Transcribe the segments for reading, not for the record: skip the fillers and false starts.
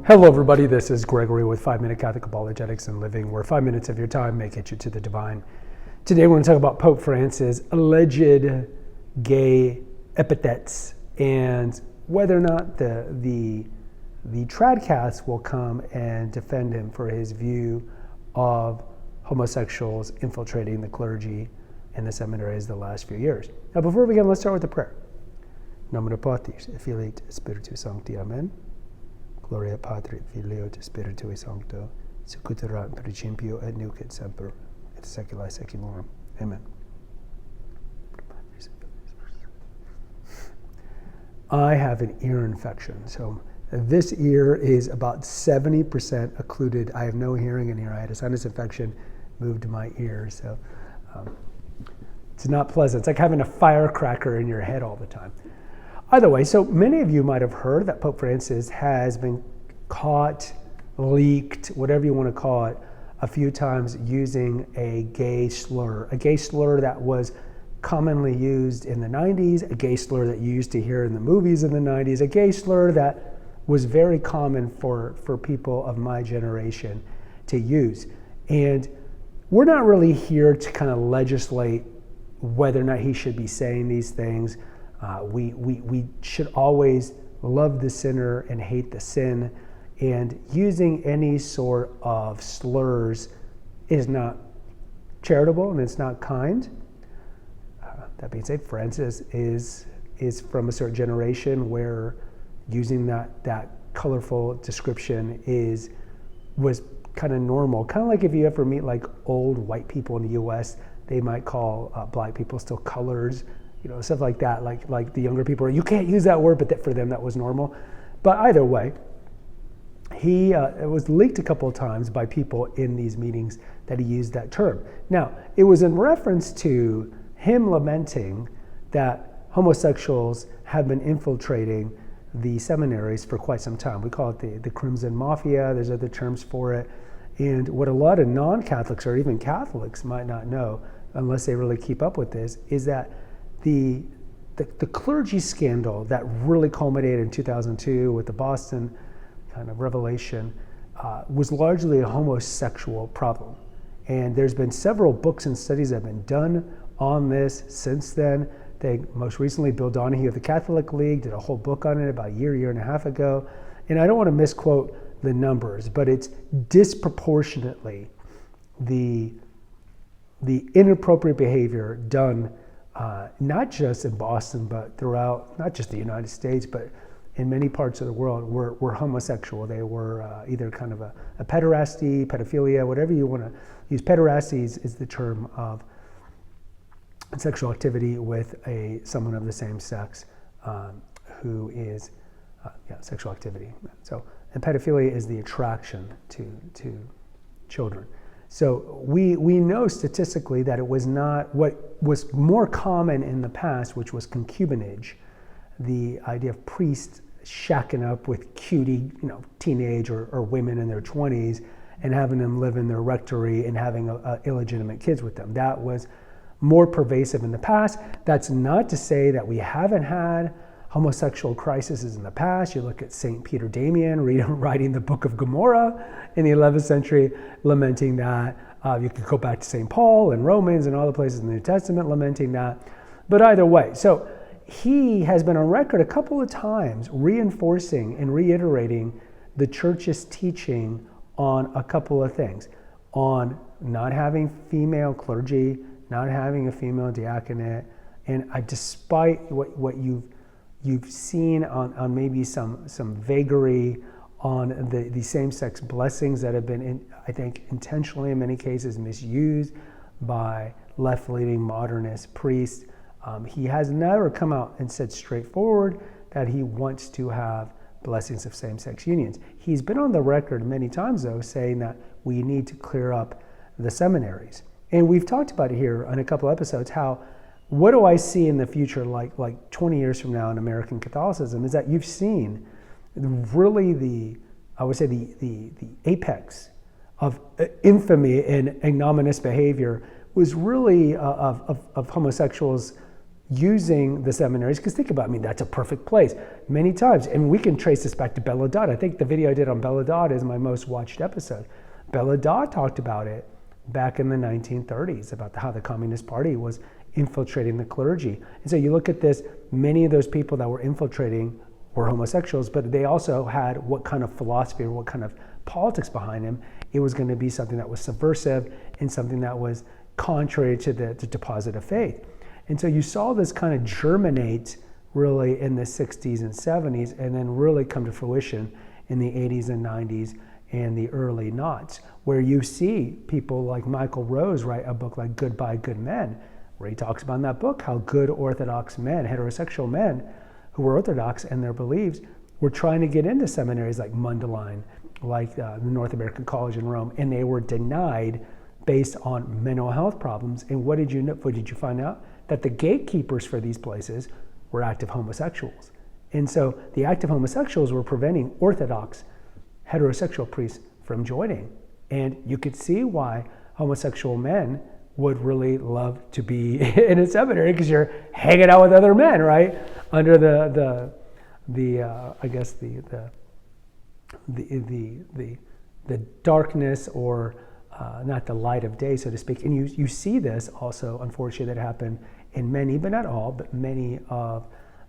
Hello everybody, this is Gregory with 5-Minute Catholic Apologetics and Living, where 5 minutes of your time may get you to the divine. Today we're going to talk about Pope Francis' alleged gay epithets and whether or not the trad Caths will come and defend him for his view of homosexuals infiltrating the clergy and the seminaries the last few years. Now before we begin, let's start with the prayer. Nomine Patris, et Filii, et Spiritus Sancti. Amen. Gloria Patri, Filio, et Spiritui Sancto, sic ut erat in principio et nunc et semper, et saecula saeculorum. Amen. I have an ear infection, so this ear is about 70% occluded. I have no hearing in here. I had a sinus infection, moved my ear, so it's not pleasant. It's like having a firecracker in your head all the time. Either way, so many of you might have heard that Pope Francis has been caught, leaked, whatever you want to call it, a few times using a gay slur that was commonly used in the 90s, a gay slur that you used to hear in the movies in the 90s, a gay slur that was very common for people of my generation to use. And we're not really here to kind of legislate whether or not he should be saying these things. We should always love the sinner and hate the sin, and using any sort of slurs is not charitable and it's not kind. That being said, Francis is from a certain generation where using that colorful description was kind of normal. Kind of like if you ever meet like old white people in the U.S., they might call black people still colors. Stuff like that, like the younger people, you can't use that word, but for them that was normal. But either way, it was leaked a couple of times by people in these meetings that he used that term. Now, it was in reference to him lamenting that homosexuals have been infiltrating the seminaries for quite some time. We call it the Crimson Mafia, there's other terms for it. And what a lot of non-Catholics or even Catholics might not know, unless they really keep up with this, is that the clergy scandal that really culminated in 2002 with the Boston kind of revelation was largely a homosexual problem. And there's been several books and studies that have been done on this since then. Most recently, Bill Donahue of the Catholic League did a whole book on it about a year and a half ago. And I don't want to misquote the numbers, but it's disproportionately the inappropriate behavior done not just in Boston, but throughout not just the United States, but in many parts of the world were homosexual. They were either kind of a pederasty, pedophilia, whatever you want to use. Pederasty is the term of sexual activity with someone of the same sex who is sexual activity. So, and pedophilia is the attraction to children. So we know statistically that it was not what was more common in the past, which was concubinage, the idea of priests shacking up with cutie, teenage or women in their 20s and having them live in their rectory and having illegitimate kids with them. That was more pervasive in the past. That's not to say that we haven't had homosexual crises in the past. You look at St. Peter Damian writing the Book of Gomorrah in the 11th century, lamenting that. You could go back to St. Paul and Romans and all the places in the New Testament lamenting that. But either way, so he has been on record a couple of times reinforcing and reiterating the church's teaching on a couple of things. On not having female clergy, not having a female diaconate, and despite what you've seen on maybe some vagary on the same-sex blessings that have been, I think, intentionally in many cases misused by left-leaning modernist priests. He has never come out and said straightforward that he wants to have blessings of same-sex unions. He's been on the record many times, though, saying that we need to clear up the seminaries. And we've talked about it here on a couple episodes, what do I see in the future, like 20 years from now in American Catholicism, is that you've seen really the apex of infamy and ignominious behavior was really of homosexuals using the seminaries, because think about it, I mean, that's a perfect place many times. And we can trace this back to Bella Dodd. I think the video I did on Bella Dodd is my most watched episode. Bella Dodd talked about it back in the 1930s, about how the Communist Party was infiltrating the clergy. And so you look at this, many of those people that were infiltrating were homosexuals, but they also had what kind of philosophy or what kind of politics behind them. It was going to be something that was subversive and something that was contrary to the deposit of faith. And so you saw this kind of germinate really in the 60s and 70s, and then really come to fruition in the 80s and 90s and the early noughts, where you see people like Michael Rose write a book like Goodbye Good Men, where he talks about in that book how good Orthodox men, heterosexual men who were Orthodox in their beliefs, were trying to get into seminaries like Mundelein, like the North American College in Rome, and they were denied based on mental health problems. And what did you find out? That the gatekeepers for these places were active homosexuals. And so the active homosexuals were preventing Orthodox heterosexual priests from joining. And you could see why homosexual men would really love to be in a seminary, because you're hanging out with other men, right? Under the darkness, or not the light of day, so to speak. And you see this also, unfortunately, that happened in many, but not all, but many of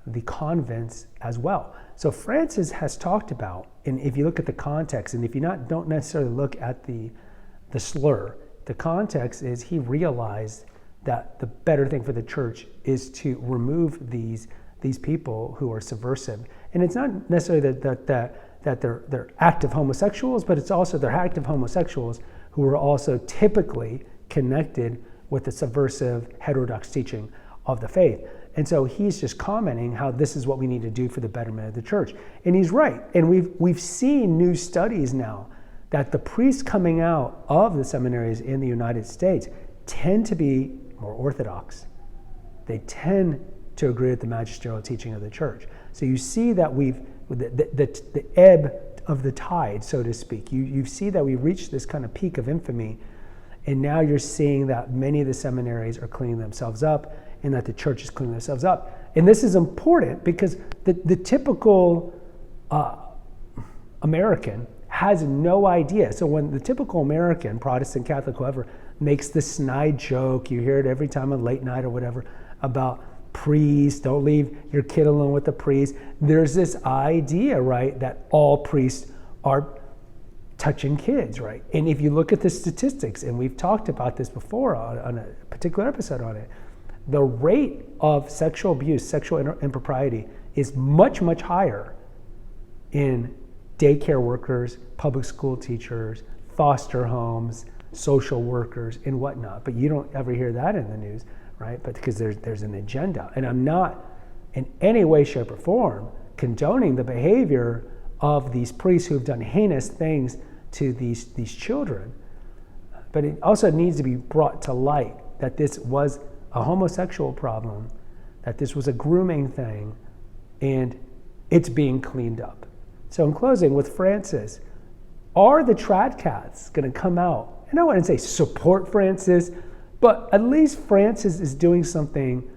the convents as well. So Francis has talked about, and if you look at the context, and if you don't necessarily look at the slur, the context is he realized that the better thing for the church is to remove these people who are subversive. And it's not necessarily that they're active homosexuals, but it's also they're active homosexuals who are also typically connected with the subversive heterodox teaching of the faith. And so he's just commenting how this is what we need to do for the betterment of the church. And he's right. And we've seen new studies now that the priests coming out of the seminaries in the United States tend to be more orthodox. They tend to agree with the magisterial teaching of the church. So you see that the ebb of the tide, so to speak. You see that we reached this kind of peak of infamy, and now you're seeing that many of the seminaries are cleaning themselves up, and that the church is cleaning themselves up. And this is important because the typical American has no idea. So when the typical American, Protestant, Catholic, whoever, makes this snide joke, you hear it every time on late night or whatever, about priests, don't leave your kid alone with the priest. There's this idea, right, that all priests are touching kids, right? And if you look at the statistics, and we've talked about this before on a particular episode on it, the rate of sexual abuse, sexual impropriety is much, much higher in daycare workers, public school teachers, foster homes, social workers, and whatnot. But you don't ever hear that in the news, right? But because there's an agenda. And I'm not in any way, shape, or form condoning the behavior of these priests who've done heinous things to these children. But it also needs to be brought to light that this was a homosexual problem, that this was a grooming thing, and it's being cleaned up. So in closing, with Francis, are the trad Caths going to come out? And I wouldn't say support Francis, but at least Francis is doing something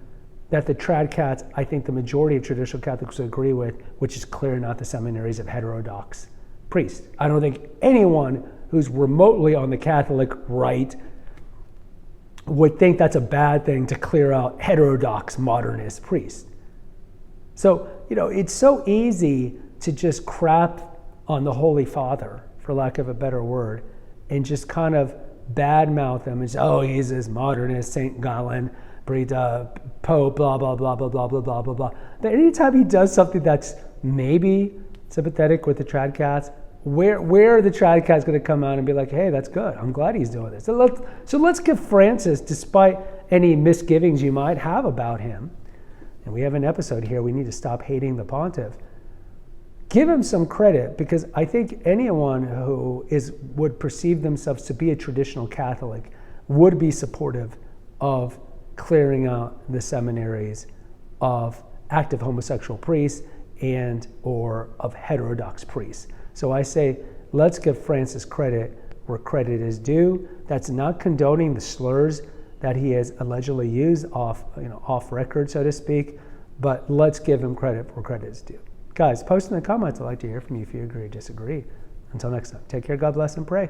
that the trad Caths, I think the majority of traditional Catholics would agree with, which is clearing out the seminaries of heterodox priests. I don't think anyone who's remotely on the Catholic right would think that's a bad thing to clear out heterodox modernist priests. So, it's so easy to just crap on the Holy Father, for lack of a better word, and just kind of badmouth him and say, oh, he's this modernist, St. Gallen, Pope, blah, blah, blah, blah, blah, blah, blah, blah, blah. But anytime he does something that's maybe sympathetic with the trad Caths, where are the trad Caths going to come out and be like, hey, that's good. I'm glad he's doing this. So let's give Francis, despite any misgivings you might have about him, and we have an episode here, we need to stop hating the pontiff, give him some credit, because I think anyone who would perceive themselves to be a traditional Catholic would be supportive of clearing out the seminaries of active homosexual priests and or of heterodox priests. So I say, let's give Francis credit where credit is due. That's not condoning the slurs that he has allegedly used off record, so to speak, but let's give him credit where credit is due. Guys, post in the comments. I'd like to hear from you if you agree or disagree. Until next time, take care, God bless, and pray.